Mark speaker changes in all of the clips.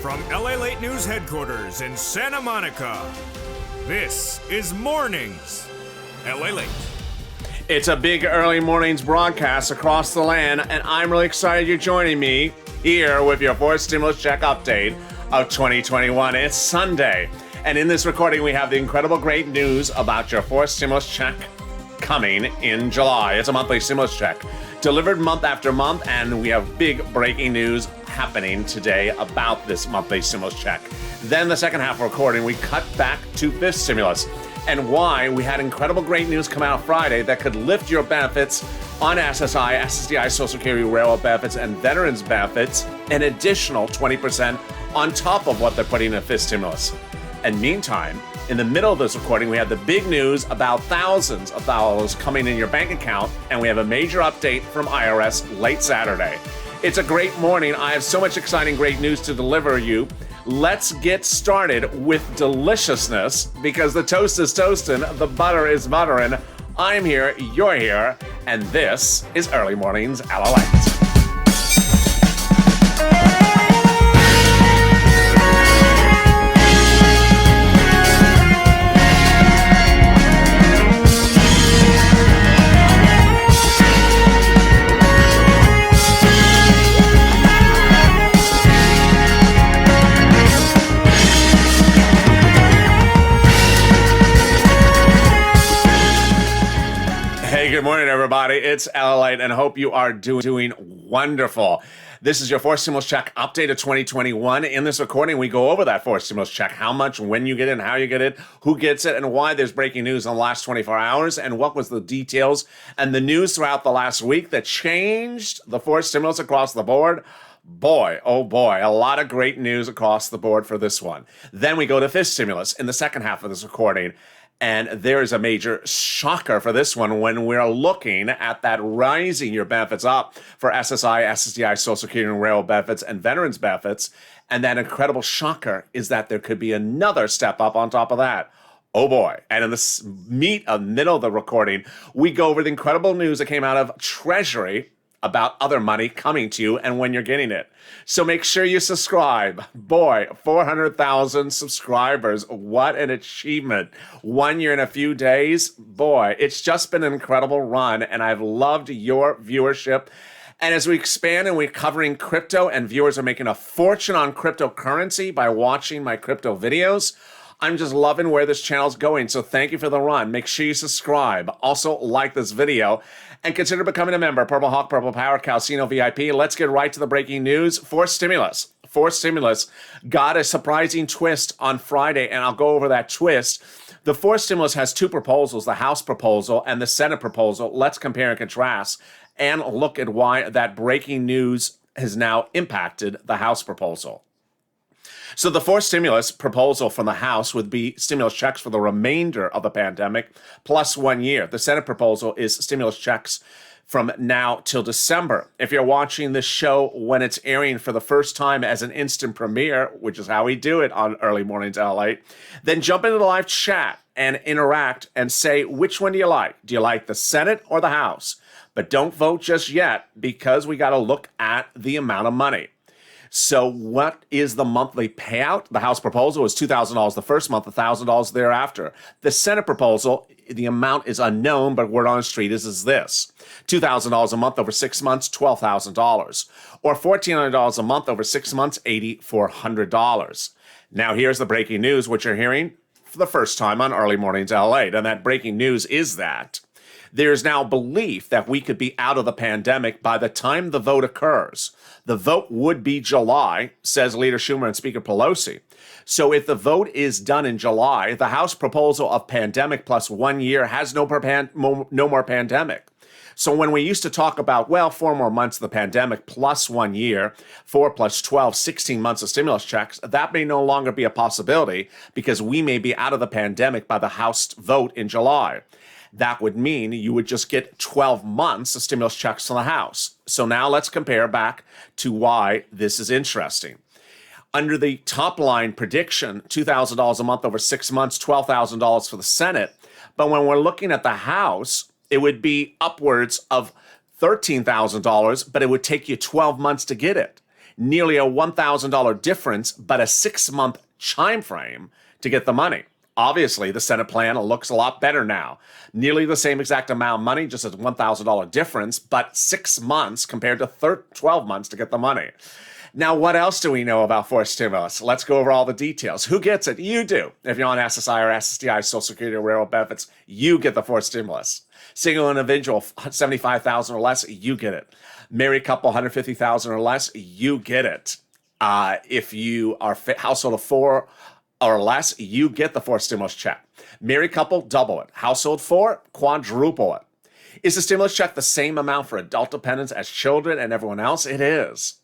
Speaker 1: From LALATE News headquarters in Santa Monica, this is Mornings LALATE.
Speaker 2: It's a big early mornings broadcast across the land, and I'm really excited you're joining me here with your fourth stimulus check update of 2021. It's Sunday, and in this recording, we have the incredible great news about your fourth stimulus check coming in July. It's a monthly stimulus check delivered month after month, and we have big breaking news happening today about this monthly stimulus check. Then the second half of recording, we cut back to fifth stimulus and why we had incredible great news come out Friday that could lift your benefits on SSI, SSDI, Social Security, Railroad benefits, and Veterans benefits an additional 20% on top of what they're putting in fifth stimulus. And meantime, in the middle of this recording, we have the big news about thousands of dollars coming in your bank account, and we have a major update from IRS late Saturday. It's a great morning. I have so much exciting, great news to deliver you. Let's get started with deliciousness, because the toast is toasting, the butter is buttering. I'm here, you're here, and this is Early Mornings LALATE. Good morning, everybody. It's LALATE, and I hope you are doing wonderful. This is your fourth stimulus check update of 2021. In this recording, we go over that fourth stimulus check, how much, when you get it, and how you get it, who gets it, and why there's breaking news in the last 24 hours, and what was the details and the news throughout the last week that changed the fourth stimulus across the board. Boy, oh boy, a lot of great news across the board for this one. Then we go to fifth stimulus in the second half of this recording. And there's a major shocker for this one when we're looking at that rising your benefits up for SSI, SSDI, Social Security, and Railroad benefits, and Veterans benefits. And that incredible shocker is that there could be another step up on top of that. Oh boy. And in the middle of the recording, we go over the incredible news that came out of Treasury about other money coming to you and when you're getting it. So make sure you subscribe. Boy, 400,000 subscribers. What an achievement. 1 year and a few days. Boy, it's just been an incredible run, and I've loved your viewership. And as we expand and we're covering crypto, and viewers are making a fortune on cryptocurrency by watching my crypto videos, I'm just loving where this channel's going, so thank you for the run. Make sure you subscribe. Also, like this video, and consider becoming a member. Purple Hawk, Purple Power, Calcino VIP. Let's get right to the breaking news. Fourth stimulus got a surprising twist on Friday, and I'll go over that twist. The fourth stimulus has two proposals, the House proposal and the Senate proposal. Let's compare and contrast and look at why that breaking news has now impacted the House proposal. So the fourth stimulus proposal from the House would be stimulus checks for the remainder of the pandemic plus 1 year. The Senate proposal is stimulus checks from now till December. If you're watching this show when it's airing for the first time as an instant premiere, which is how we do it on Early Mornings LALATE, then jump into the live chat and interact and say, which one do you like? Do you like the Senate or the House? But don't vote just yet, because we got to look at the amount of money. So what is the monthly payout? The House proposal is $2,000 the first month, $1,000 thereafter. The Senate proposal, the amount is unknown, but word on the street is this. $2,000 a month over 6 months, $12,000. Or $1,400 a month over 6 months, $8,400. Now here's the breaking news, which you're hearing for the first time on Early Mornings LALATE. And that breaking news is that there's now belief that we could be out of the pandemic by the time the vote occurs. The vote would be July, says Leader Schumer and Speaker Pelosi. So if the vote is done in July, the House proposal of pandemic plus 1 year has no more pandemic. So when we used to talk about, 4 more months of the pandemic plus 1 year, 4 plus 12, 16 months of stimulus checks, that may no longer be a possibility, because we may be out of the pandemic by the House vote in July. That would mean you would just get 12 months of stimulus checks from the House. So now let's compare back to why this is interesting. Under the top line prediction, $2,000 a month over 6 months, $12,000 for the Senate. But when we're looking at the House, it would be upwards of $13,000, but it would take you 12 months to get it. Nearly a $1,000 difference, but a 6-month time frame to get the money. Obviously, the Senate plan looks a lot better now. Nearly the same exact amount of money, just a $1,000 difference, but 6 months compared to 12 months to get the money. Now, what else do we know about forced stimulus? Let's go over all the details. Who gets it? You do. If you're on SSI or SSDI, Social Security or Railroad benefits, you get the forced stimulus. Single individual, $75,000 or less, you get it. Married couple, $150,000 or less, you get it. If you are household of 4 or less, you get the forced stimulus check. Married couple, double it. Household 4, quadruple it. Is the stimulus check the same amount for adult dependents as children and everyone else? It is.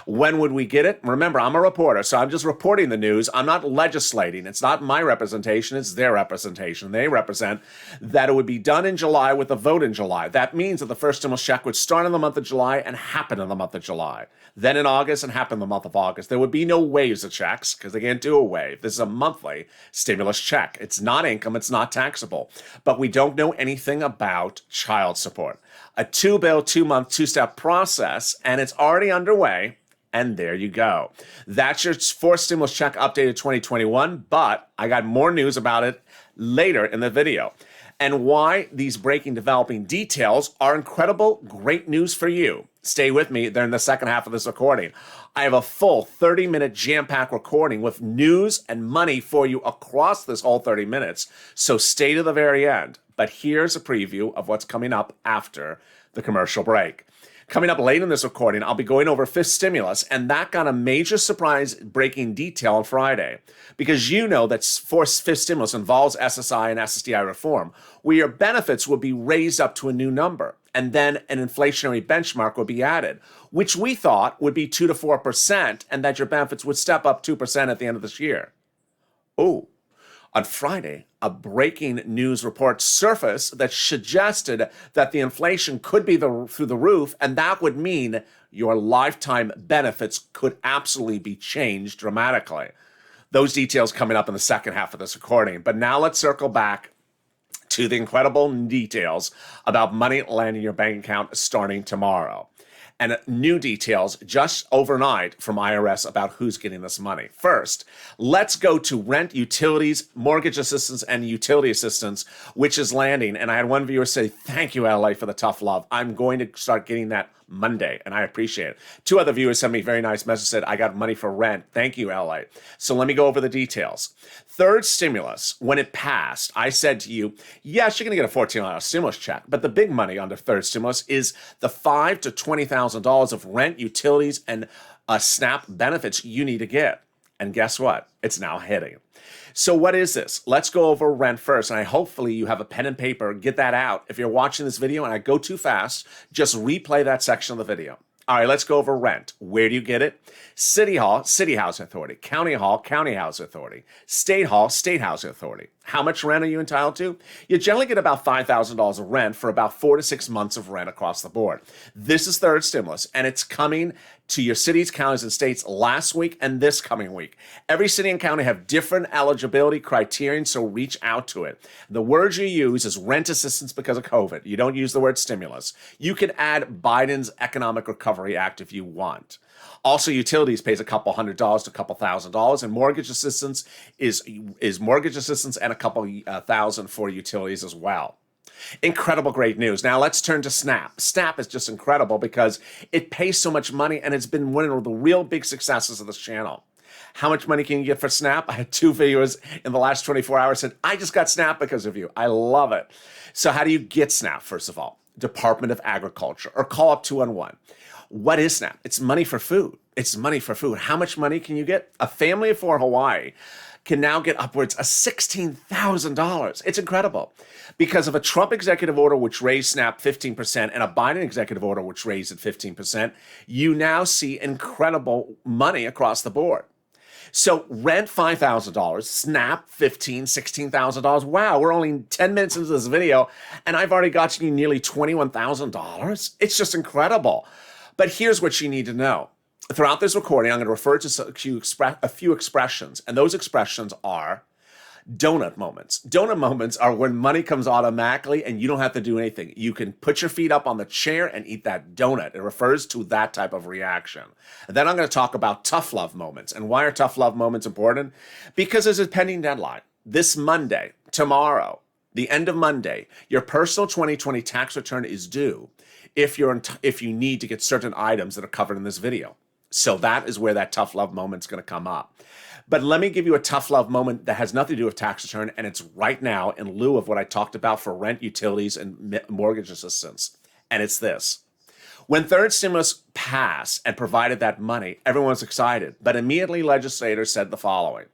Speaker 2: When would we get it? Remember, I'm a reporter, so I'm just reporting the news. I'm not legislating. It's not my representation. It's their representation. They represent that it would be done in July with a vote in July. That means that the first stimulus check would start in the month of July and happen in the month of July. Then in August and happen in the month of August. There would be no waves of checks because they can't do a wave. This is a monthly stimulus check. It's not income. It's not taxable. But we don't know anything about child support. A 2-bill, 2-month, 2-step process, and it's already underway. And there you go. That's your forced stimulus check updated 2021, but I got more news about it later in the video. And why these breaking, developing details are incredible, great news for you. Stay with me. They're in the second half of this recording. I have a full 30-minute jam-packed recording with news and money for you across this whole 30 minutes. So stay to the very end. But here's a preview of what's coming up after the commercial break. Coming up late in this recording, I'll be going over fifth stimulus, and that got a major surprise breaking detail on Friday. Because you know that fifth stimulus involves SSI and SSDI reform, where your benefits would be raised up to a new number, and then an inflationary benchmark would be added, which we thought would be 2 to 4%, and that your benefits would step up 2% at the end of this year. Oh. On Friday, a breaking news report surfaced that suggested that the inflation could be through the roof, and that would mean your lifetime benefits could absolutely be changed dramatically. Those details coming up in the second half of this recording. But now let's circle back to the incredible details about money landing in your bank account starting tomorrow. And new details just overnight from IRS about who's getting this money. First, let's go to rent, utilities, mortgage assistance, and utility assistance, which is landing. And I had one viewer say, thank you, LA, for the tough love. I'm going to start getting that Monday, and I appreciate it. 2 other viewers sent me a very nice message, said, I got money for rent. Thank you, LA. So let me go over the details. Third stimulus, when it passed, I said to you, yes, you're going to get a $14 stimulus check, but the big money on the third stimulus is the $5,000 to $20,000 of rent, utilities, and SNAP benefits you need to get. And guess what? It's now hitting. So what is this? Let's go over rent first, and hopefully you have a pen and paper. Get that out. If you're watching this video and I go too fast, just replay that section of the video. All right, let's go over rent. Where do you get it? City Hall, City Housing Authority. County Hall, County Housing Authority. State Hall, State Housing Authority. How much rent are you entitled to? You generally get about $5,000 of rent for about 4 to 6 months of rent across the board. This is third stimulus, and it's coming to your cities, counties, and states last week and this coming week. Every city and county have different eligibility criterion, so reach out to it. The word you use is rent assistance because of COVID. You don't use the word stimulus. You can add Biden's Economic Recovery Act if you want. Also, utilities pays a couple $100 to a couple $1,000, and mortgage assistance is mortgage assistance and a couple thousand for utilities as well. Incredible, great news. Now let's turn to SNAP. SNAP is just incredible because it pays so much money, and it's been one of the real big successes of this channel. How much money can you get for SNAP? I had 2 viewers in the last 24 hours said, I just got SNAP because of you. I love it. So how do you get SNAP, first of all? Department of Agriculture, or call up 211. What is SNAP? It's money for food. It's money for food. How much money can you get? A family of 4 in Hawaii can now get upwards of $16,000. It's incredible. Because of a Trump executive order which raised SNAP 15% and a Biden executive order which raised it 15%, you now see incredible money across the board. So rent $5,000, SNAP $15,000, $16,000. Wow, we're only 10 minutes into this video, and I've already got you nearly $21,000. It's just incredible. But here's what you need to know. Throughout this recording, I'm going to refer to a few expressions, and those expressions are Donut moments. Donut moments are when money comes automatically and you don't have to do anything. You can put your feet up on the chair and eat that donut. It refers to that type of reaction. And then I'm going to talk about tough love moments. And why are tough love moments important? Because there's a pending deadline. This Monday, tomorrow, the end of Monday, your personal 2020 tax return is due if you need to get certain items that are covered in this video. So that is where that tough love moment's going to come up. But let me give you a tough love moment that has nothing to do with tax return, and it's right now in lieu of what I talked about for rent, utilities, and mortgage assistance. And it's this. When third stimulus passed and provided that money, everyone was excited. But immediately legislators said the following.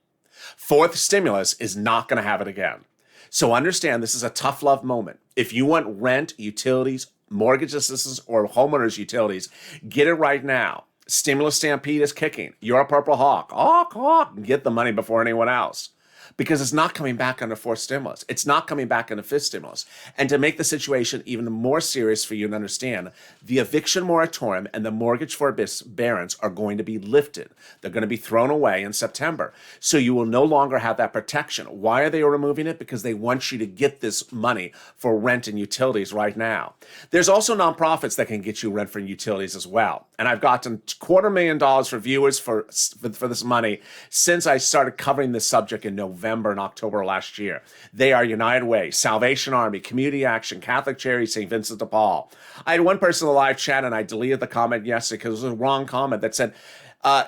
Speaker 2: Fourth stimulus is not going to have it again. So understand this is a tough love moment. If you want rent, utilities, mortgage assistance, or homeowners utilities, get it right now. Stimulus stampede is kicking. You're a purple hawk. Hawk, hawk. Get the money before anyone else. Because it's not coming back under fourth stimulus. It's not coming back under fifth stimulus. And to make the situation even more serious for you to understand, the eviction moratorium and the mortgage forbearance are going to be lifted. They're going to be thrown away in September. So you will no longer have that protection. Why are they removing it? Because they want you to get this money for rent and utilities right now. There's also nonprofits that can get you rent for utilities as well. And I've gotten $250,000 for viewers for this money since I started covering this subject in November and October last year. They are United Way, Salvation Army, Community Action, Catholic Charities, St. Vincent de Paul. I had one person in the live chat and I deleted the comment yesterday because it was a wrong comment that said,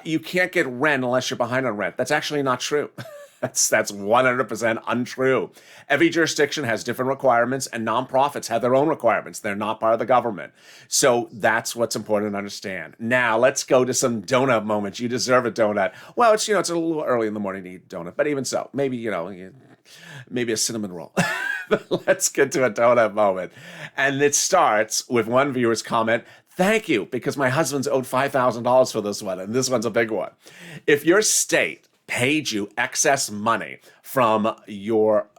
Speaker 2: you can't get rent unless you're behind on rent. That's actually not true. That's 100% untrue. Every jurisdiction has different requirements, and nonprofits have their own requirements. They're not part of the government. So that's what's important to understand. Now, let's go to some donut moments. You deserve a donut. Well, it's a little early in the morning to eat a donut, but even so, maybe a cinnamon roll. Let's get to a donut moment. And it starts with one viewer's comment. Thank you, because my husband's owed $5,000 for this one, and this one's a big one. If your state paid you excess money from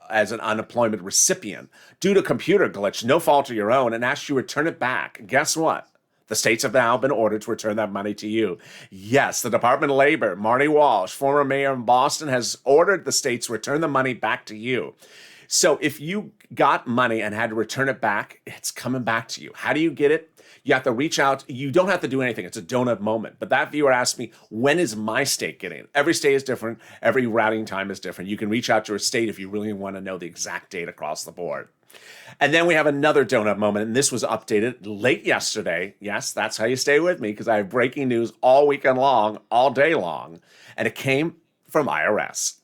Speaker 2: as an unemployment recipient due to computer glitch, no fault of your own, and asked you to return it back, guess what? The states have now been ordered to return that money to you. Yes, the Department of Labor, Marty Walsh, former mayor in Boston, has ordered the states to return the money back to you. So if you got money and had to return it back, it's coming back to you. How do you get it? You have to reach out. You don't have to do anything. It's a donut moment. But that viewer asked me, when is my state getting it? Every state is different. Every routing time is different. You can reach out to your state if you really want to know the exact date across the board. And then we have another donut moment, and this was updated late yesterday. Yes, that's how you stay with me, because I have breaking news all weekend long, all day long, and it came from IRS.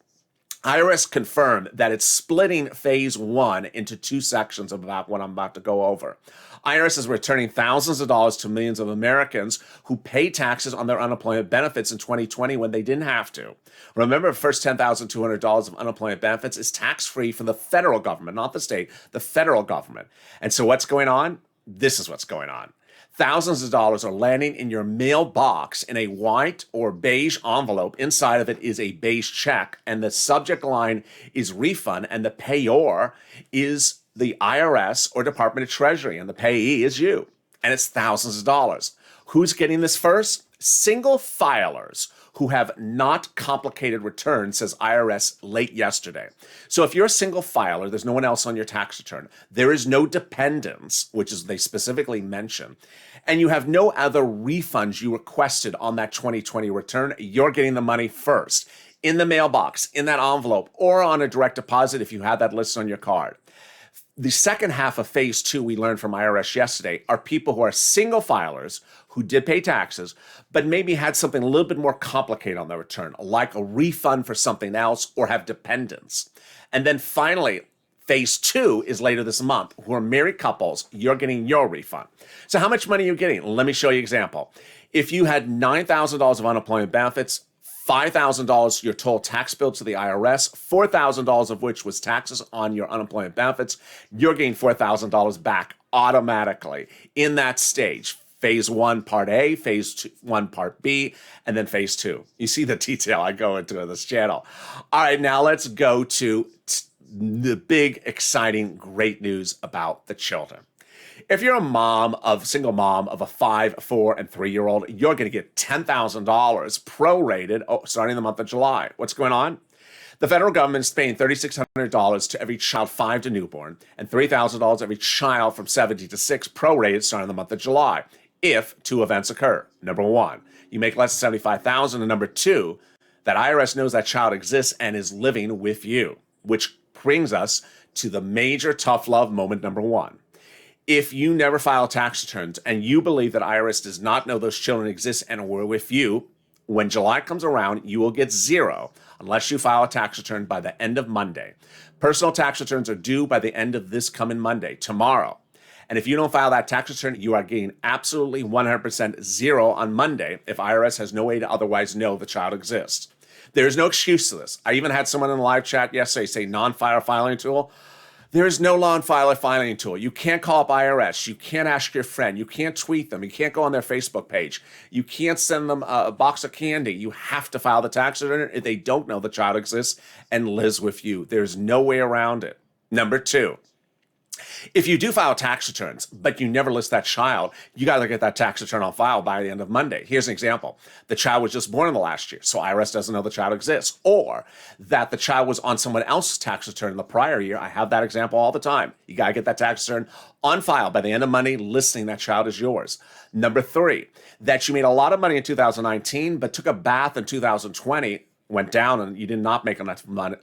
Speaker 2: IRS confirmed that it's splitting phase one into two sections about what I'm about to go over. IRS is returning thousands of dollars to millions of Americans who pay taxes on their unemployment benefits in 2020 when they didn't have to. Remember, the first $10,200 of unemployment benefits is tax-free from the federal government, not the state, the federal government. And so what's going on? This is what's going on. Thousands of dollars are landing in your mailbox in a white or beige envelope. Inside of it is a beige check, and the subject line is refund, and the payor is the IRS or Department of Treasury, and the payee is you. And it's thousands of dollars. Who's getting this first? Single filers who have not complicated returns, says IRS late yesterday. So if you're a single filer, there's no one else on your tax return. There is no dependents, which is they specifically mention, and you have no other refunds you requested on that 2020 return, you're getting the money first in the mailbox, in that envelope, or on a direct deposit if you have that listed on your card. The second half of phase two, we learned from IRS yesterday, are people who are single filers who did pay taxes, but maybe had something a little bit more complicated on their return, like a refund for something else or have dependents. And then finally, phase two is later this month, who are married couples, you're getting your refund. So how much money are you getting? Let me show you an example. If you had $9,000 of unemployment benefits, $5,000 your total tax bill to the IRS, $4,000 of which was taxes on your unemployment benefits, you're getting $4,000 back automatically in that stage. Phase one, part A, phase two, one, part B, and then phase two. You see the detail I go into in this channel. All right, now let's go to the big, exciting, great news about the children. If you're a single mom of a 5, 4, and 3-year-old, you're going to get $10,000 prorated starting the month of July. What's going on? The federal government is paying $3,600 to every child 5 to newborn and $3,000 every child from 70 to 6 prorated starting in the month of July if 2 events occur. Number 1, you make less than $75,000, and number 2, that IRS knows that child exists and is living with you, which brings us to the major tough love moment number 1. If you never file tax returns and you believe that IRS does not know those children exist and were with you, when July comes around, you will get 0 unless you file a tax return by the end of Monday. Personal tax returns are due by the end of this coming Monday, tomorrow. And if you don't file that tax return, you are getting absolutely 100% 0 on Monday if IRS has no way to otherwise know the child exists. There's no excuse to this. I even had someone in the live chat yesterday say non-file filing tool. There is no non-file filing tool. You can't call up IRS. You can't ask your friend. You can't tweet them. You can't go on their Facebook page. You can't send them a box of candy. You have to file the tax return if they don't know the child exists and lives with you. There's no way around it. Number 2. If you do file tax returns, but you never list that child, you got to get that tax return on file by the end of Monday. Here's an example. The child was just born in the last year, so IRS doesn't know the child exists. Or that the child was on someone else's tax return in the prior year. I have that example all the time. You got to get that tax return on file by the end of Monday, listing that child is yours. Number 3, that you made a lot of money in 2019, but took a bath in 2020, went down and you did not make enough money,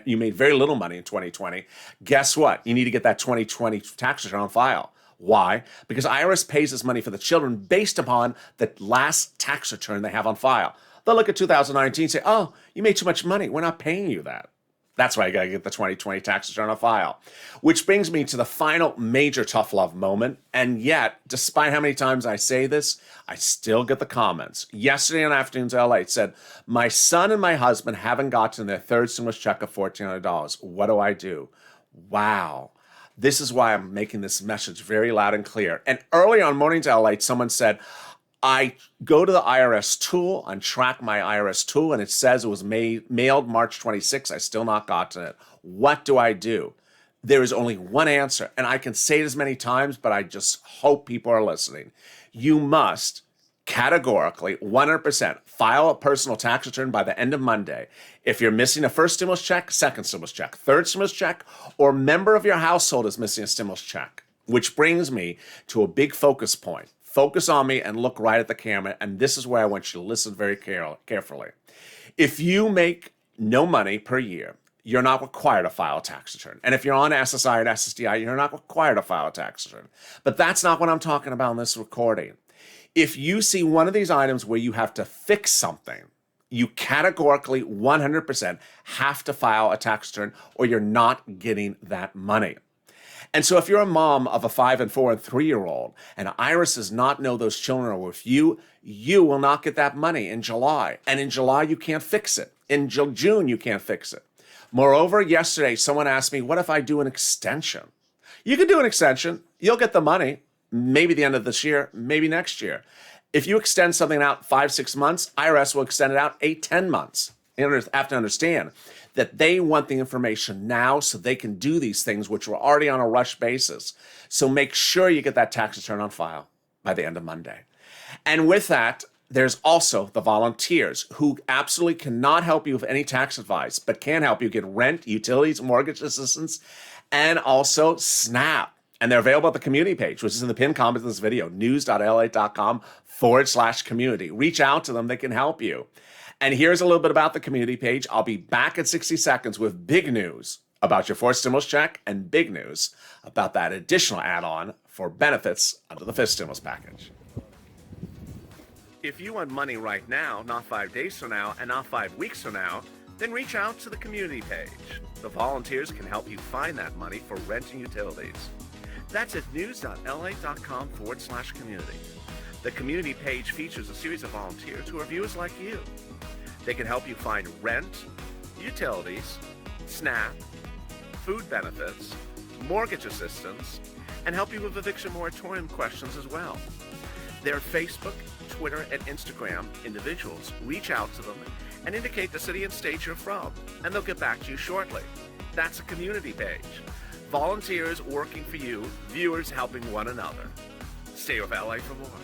Speaker 2: you made very little money in 2020, guess what? You need to get that 2020 tax return on file. Why? Because IRS pays this money for the children based upon the last tax return they have on file. They'll look at 2019 and say, oh, you made too much money. We're not paying you that. That's why you got to get the 2020 tax return on file. Which brings me to the final major tough love moment. And yet, despite how many times I say this, I still get the comments. Yesterday on Afternoons LA, it said, my son and my husband haven't gotten their third stimulus check of $1,400. What do I do? Wow. This is why I'm making this message very loud and clear. And early on Mornings LA, someone said, I go to the IRS tool and track my IRS tool, and it says it was mailed March 26. I still not gotten it. What do I do? There is only one answer, and I can say it as many times, but I just hope people are listening. You must categorically 100% file a personal tax return by the end of Monday. If you're missing a first stimulus check, second stimulus check, third stimulus check, or a member of your household is missing a stimulus check, which brings me to a big focus point. Focus on me and look right at the camera, and this is where I want you to listen very carefully. If you make no money per year, you're not required to file a tax return. And if you're on SSI or SSDI, you're not required to file a tax return. But that's not what I'm talking about in this recording. If you see one of these items where you have to fix something, you categorically 100% have to file a tax return or you're not getting that money. And so if you're a mom of a 5 and 4 and 3-year-old and IRS does not know those children are with you, you will not get that money in July. And in July, you can't fix it. In June, you can't fix it. Moreover, yesterday, someone asked me, what if I do an extension? You can do an extension. You'll get the money, maybe the end of this year, maybe next year. If you extend something out 5-6 months, IRS will extend it out 8-10 months. You have to understand that they want the information now so they can do these things, which were already on a rush basis. So make sure you get that tax return on file by the end of Monday. And with that, there's also the volunteers who absolutely cannot help you with any tax advice, but can help you get rent, utilities, mortgage assistance, and also SNAP. And they're available at the community page, which is in the pinned comment of this video, news.lalate.com/community. Reach out to them. They can help you. And here's a little bit about the community page. I'll be back in 60 seconds with big news about your fourth stimulus check and big news about that additional add-on for benefits under the fifth stimulus package. If you want money right now, not 5 days from now, and not 5 weeks from now, then reach out to the community page. The volunteers can help you find that money for rent and utilities. That's at news.lalate.com/community. The community page features a series of volunteers who are viewers like you. They can help you find rent, utilities, SNAP, food benefits, mortgage assistance, and help you with eviction moratorium questions as well. Their Facebook, Twitter, and Instagram individuals reach out to them and indicate the city and state you're from, and they'll get back to you shortly. That's a community page. Volunteers working for you, viewers helping one another. Stay with LA for more.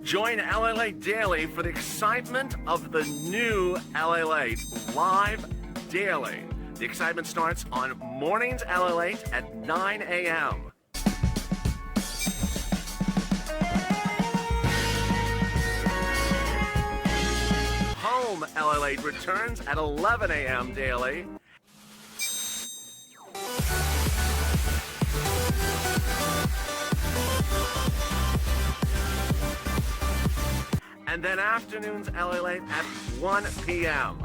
Speaker 2: Join LALATE Daily for the excitement of the new LALATE live daily. The excitement starts on Mornings LALATE at 9 a.m. Home LALATE returns at 11 a.m. daily. And then afternoons LALATE at 1 p.m.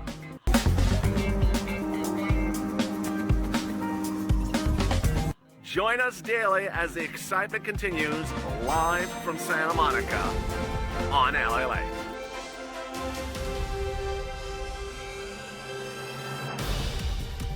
Speaker 2: Join us daily as the excitement continues live from Santa Monica on LALATE.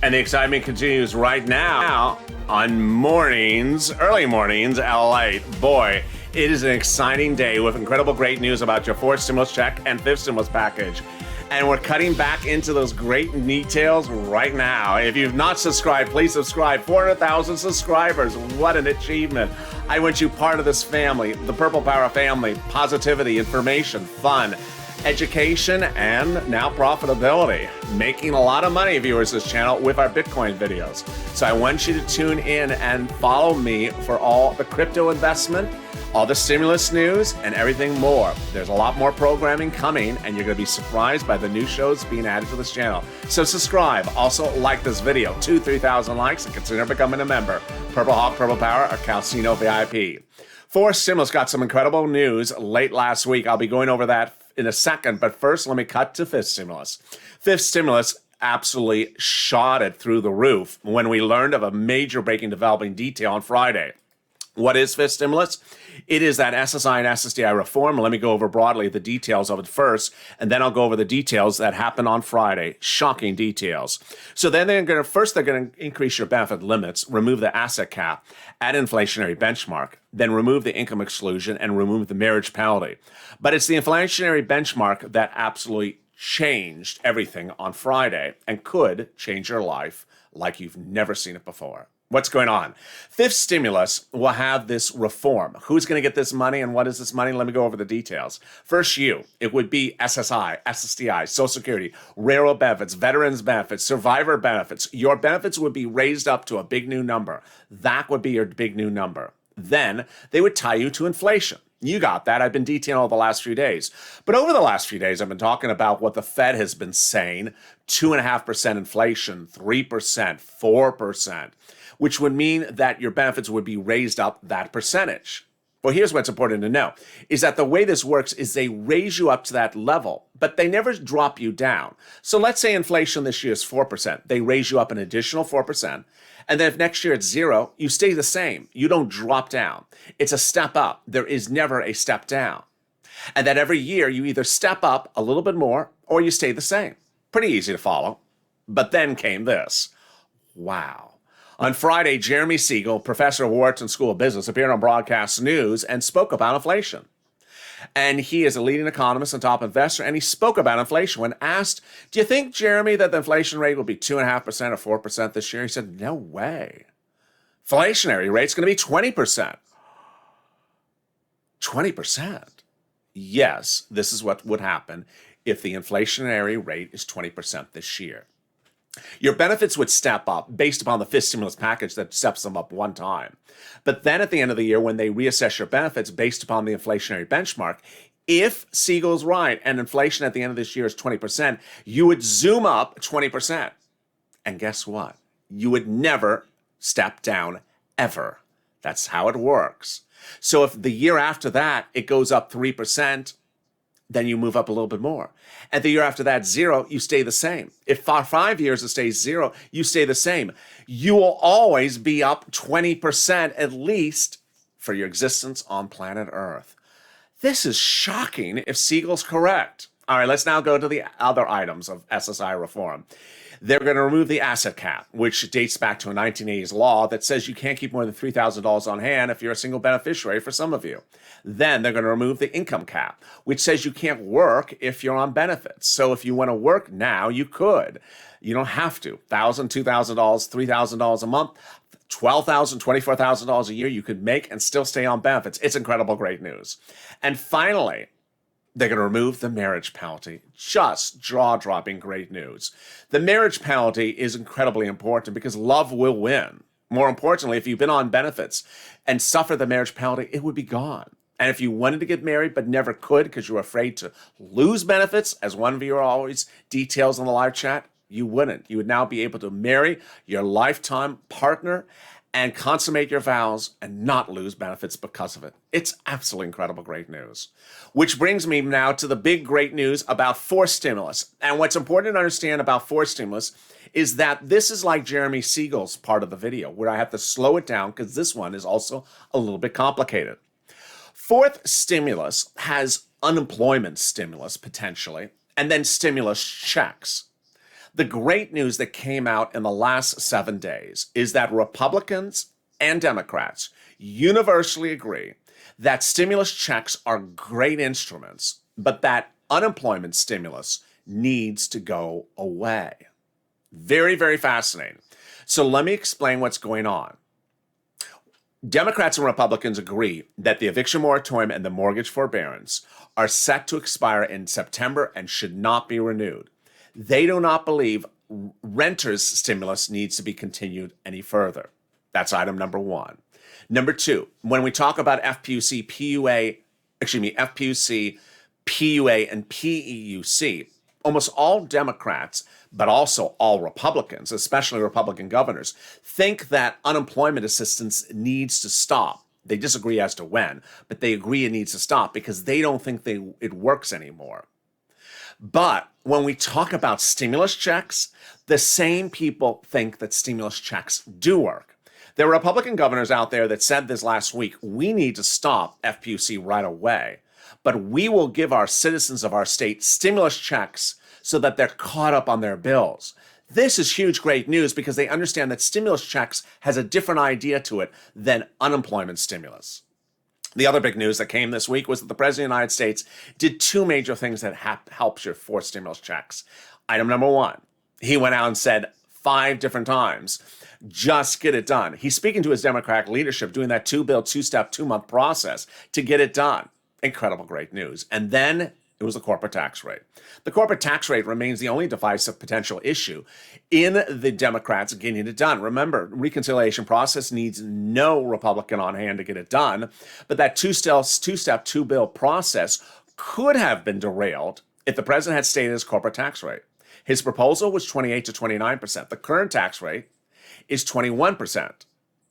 Speaker 2: And the excitement continues right now on mornings, early mornings, LALATE. Boy, it is an exciting day with incredible great news about your fourth stimulus check and fifth stimulus package. And we're cutting back into those great details right now. If you've not subscribed, please subscribe. 400,000 subscribers. What an achievement. I want you part of this family, the Purple Power family. Positivity, information, fun, education, and now profitability. Making a lot of money, viewers, this channel with our Bitcoin videos. So I want you to tune in and follow me for all the crypto investment, all the stimulus news, and everything more. There's a lot more programming coming, and you're going to be surprised by the new shows being added to this channel. So subscribe. Also, like this video. 2,000-3,000 likes, and consider becoming a member. Purple Hawk, Purple Power, or Calcino VIP. Fourth stimulus got some incredible news late last week. I'll be going over that in a second, but first, let me cut to fifth stimulus. Fifth stimulus absolutely shot it through the roof when we learned of a major breaking developing detail on Friday. What is fifth stimulus? It is that SSI and SSDI reform. Let me go over broadly the details of it first, and then I'll go over the details that happened on Friday. Shocking details. So then they're going to increase your benefit limits, remove the asset cap, add inflationary benchmark, then remove the income exclusion and remove the marriage penalty. But it's the inflationary benchmark that absolutely changed everything on Friday and could change your life like you've never seen it before. What's going on? Fifth stimulus will have this reform. Who's going to get this money and what is this money? Let me go over the details. First, you. It would be SSI, SSDI, Social Security, railroad benefits, veterans benefits, survivor benefits. Your benefits would be raised up to a big new number. That would be your big new number. Then they would tie you to inflation. You got that. I've been detailing all the last few days. But over the last few days, I've been talking about what the Fed has been saying, 2.5% inflation, 3%, 4%, which would mean that your benefits would be raised up that percentage. Well, here's what's important to know, is that the way this works is they raise you up to that level, but they never drop you down. So let's say inflation this year is 4%. They raise you up an additional 4%. And then if next year it's 0, you stay the same. You don't drop down. It's a step up. There is never a step down. And that every year you either step up a little bit more or you stay the same. Pretty easy to follow. But then came this. Wow. On Friday, Jeremy Siegel, professor of Wharton School of Business, appeared on Broadcast News and spoke about inflation. And he is a leading economist and top investor, and he spoke about inflation. When asked, do you think, Jeremy, that the inflation rate will be 2.5% or 4% this year? He said, no way. Inflationary rate's going to be 20%. 20%? Yes, this is what would happen if the inflationary rate is 20% this year. Your benefits would step up based upon the fifth stimulus package that steps them up one time. But then at the end of the year, when they reassess your benefits based upon the inflationary benchmark, if Siegel's right and inflation at the end of this year is 20%, you would zoom up 20%. And guess what? You would never step down ever. That's how it works. So if the year after that, it goes up 3%, then you move up a little bit more. And the year after that, 0, you stay the same. If for 5 years it stays 0, you stay the same. You will always be up 20% at least for your existence on planet Earth. This is shocking if Siegel's correct. All right, let's now go to the other items of SSI reform. They're going to remove the asset cap, which dates back to a 1980s law that says you can't keep more than $3,000 on hand if you're a single beneficiary for some of you. Then they're going to remove the income cap, which says you can't work if you're on benefits. So if you want to work now, you could. You don't have to. $1,000, $2,000, $3,000 a month, $12,000, $24,000 a year you could make and still stay on benefits. It's incredible, great news. And finally, They're going to remove the marriage penalty. Just jaw-dropping great news. The marriage penalty is incredibly important because love will win. More importantly, if you've been on benefits and suffer the marriage penalty, it would be gone. And if you wanted to get married but never could because you were afraid to lose benefits, as one viewer always details in the live chat, you wouldn't. You would now be able to marry your lifetime partner and consummate your vows and not lose benefits because of it. It's absolutely incredible great news. Which brings me now to the big great news about forced stimulus. And what's important to understand about forced stimulus is that this is like Jeremy Siegel's part of the video, where I have to slow it down because this one is also a little bit complicated. Fourth stimulus has unemployment stimulus potentially, and then stimulus checks. The great news that came out in the last 7 days is that Republicans and Democrats universally agree that stimulus checks are great instruments, but that unemployment stimulus needs to go away. Very, very fascinating. So let me explain what's going on. Democrats and Republicans agree that the eviction moratorium and the mortgage forbearance are set to expire in September and should not be renewed. They do not believe renters' stimulus needs to be continued any further. That's item number one. Number two, when we talk about FPUC, PUA, and PEUC, almost all Democrats, but also all Republicans, especially Republican governors, think that unemployment assistance needs to stop. They disagree as to when, but they agree it needs to stop because they don't think it works anymore. But when we talk about stimulus checks, the same people think that stimulus checks do work. There are Republican governors out there that said this last week, we need to stop FPUC right away, but we will give our citizens of our state stimulus checks so that they're caught up on their bills. This is huge, great news because they understand that stimulus checks has a different idea to it than unemployment stimulus. The other big news that came this week was that the President of the United States did two major things that helps your forced stimulus checks. Item number one, he went out and said 5 different times, just get it done. He's speaking to his Democratic leadership, doing that 2-bill, 2-step, 2-month process to get it done. Incredible, great news. And then it was the corporate tax rate. The corporate tax rate remains the only divisive potential issue in the Democrats getting it done. Remember, reconciliation process needs no Republican on hand to get it done, but that two-step, 2-bill process could have been derailed if the president had stayed at his corporate tax rate. His proposal was 28 to 29%. The current tax rate is 21%.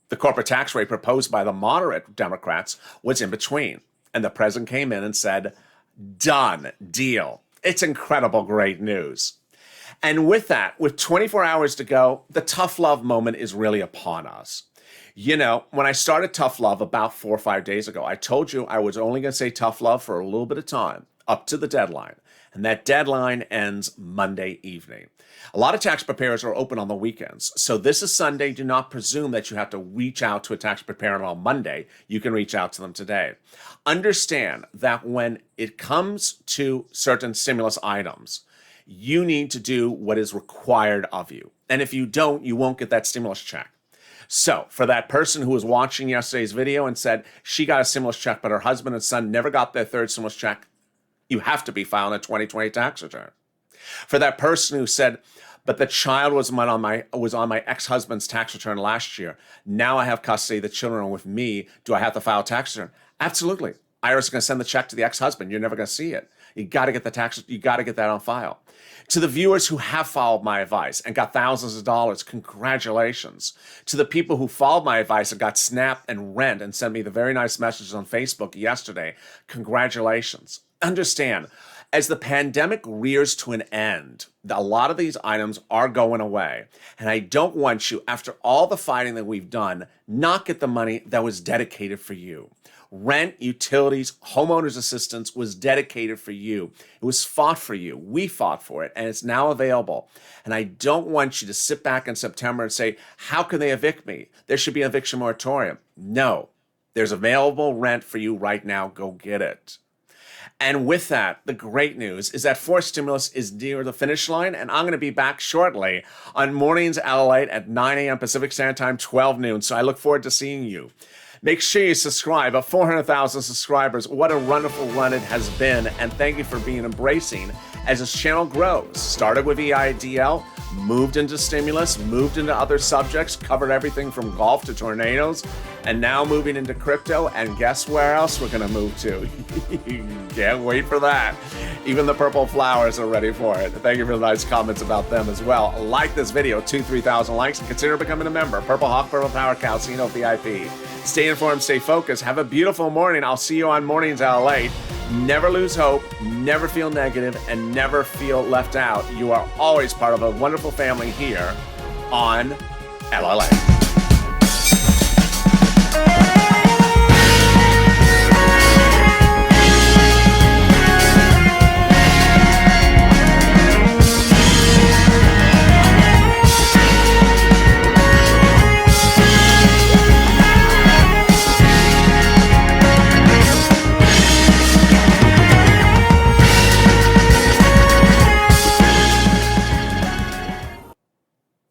Speaker 2: The corporate tax rate proposed by the moderate Democrats was in between, and the president came in and said, done, deal. It's incredible, great news. And with that, with 24 hours to go, the tough love moment is really upon us. You know, when I started Tough Love about 4 or 5 days ago, I told you I was only going to say tough love for a little bit of time, up to the deadline. And that deadline ends Monday evening. A lot of tax preparers are open on the weekends. So this is Sunday. Do not presume that you have to reach out to a tax preparer on Monday. You can reach out to them today. Understand that when it comes to certain stimulus items, you need to do what is required of you. And if you don't, you won't get that stimulus check. So for that person who was watching yesterday's video and said she got a stimulus check, but her husband and son never got their third stimulus check, you have to be filing a 2020 tax return. For that person who said, but the child was on my ex-husband's tax return last year. Now I have custody. The children are with me. Do I have to file a tax return? Absolutely. IRS is going to send the check to the ex-husband. You're never going to see it. You got to get the tax. You got to get that on file. To the viewers who have followed my advice and got thousands of dollars, congratulations. To the people who followed my advice and got Snap and Rent and sent me the very nice messages on Facebook yesterday, congratulations. Understand, as the pandemic rears to an end, a lot of these items are going away. And I don't want you, after all the fighting that we've done, not get the money that was dedicated for you. Rent, utilities, homeowners assistance was dedicated for you. It was fought for you. We fought for it, and it's now available. And I don't want you to sit back in September and say, how can they evict me? There should be an eviction moratorium. No, there's available rent for you right now. Go get it. And with that, the great news is that forced stimulus is near the finish line, and I'm going to be back shortly on Mornings LALATE at 9 a.m. Pacific Standard Time, 12 noon. So I look forward to seeing you. Make sure you subscribe. 400,000 subscribers. What a wonderful run it has been. And thank you for being embracing as this channel grows. Started with EIDL, moved into stimulus, moved into other subjects, covered everything from golf to tornadoes, and now moving into crypto. And guess where else we're going to move to? Can't wait for that. Even the purple flowers are ready for it. Thank you for the nice comments about them as well. Like this video, 3,000 likes, and consider becoming a member. Purple Hawk, Purple Power Cow, Casino VIP. Stay informed, stay focused. Have a beautiful morning. I'll see you on Mornings LALATE. Never lose hope, never feel negative, and never feel left out. You are always part of a wonderful family here on LALATE.